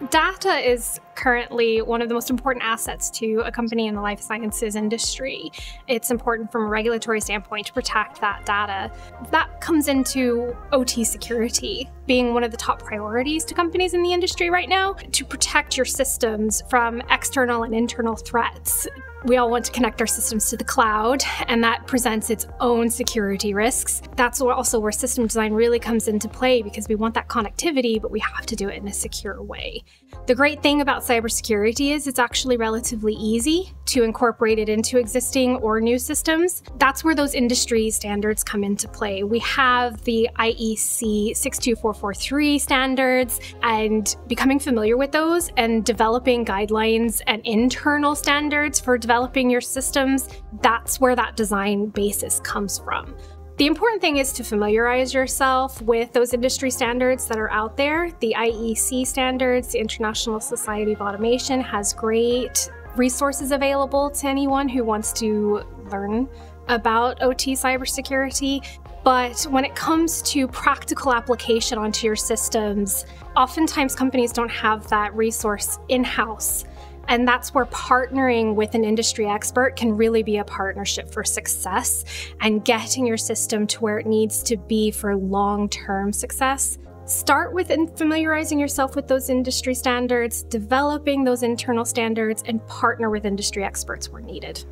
Data is currently one of the most important assets to a company in the life sciences industry. It's important from a regulatory standpoint to protect that data. That comes into OT security being one of the top priorities to companies in the industry right now, to protect your systems from external and internal threats. We all want to connect our systems to the cloud, and that presents its own security risks. That's also where system design really comes into play, because we want that connectivity, but we have to do it in a secure way. The great thing about cybersecurity is it's actually relatively easy to incorporate it into existing or new systems. That's where those industry standards come into play. We have the IEC 62443 standards, and becoming familiar with those and developing guidelines and internal standards for developing your systems, that's where that design basis comes from. The important thing is to familiarize yourself with those industry standards that are out there. The IEC standards, the International Society of Automation, has great resources available to anyone who wants to learn about OT cybersecurity. But when it comes to practical application onto your systems, oftentimes companies don't have that resource in-house. And that's where partnering with an industry expert can really be a partnership for success and getting your system to where it needs to be for long-term success. Start with familiarizing yourself with those industry standards, developing those internal standards, and partner with industry experts where needed.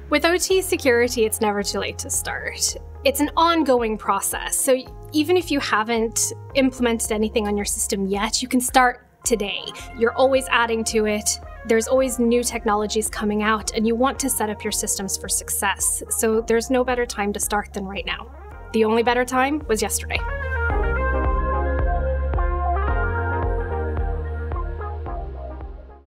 With OT security, it's never too late to start. It's an ongoing process. So even if you haven't implemented anything on your system yet, you can start today. You're always adding to it. There's always new technologies coming out, and you want to set up your systems for success. So there's no better time to start than right now. The only better time was yesterday.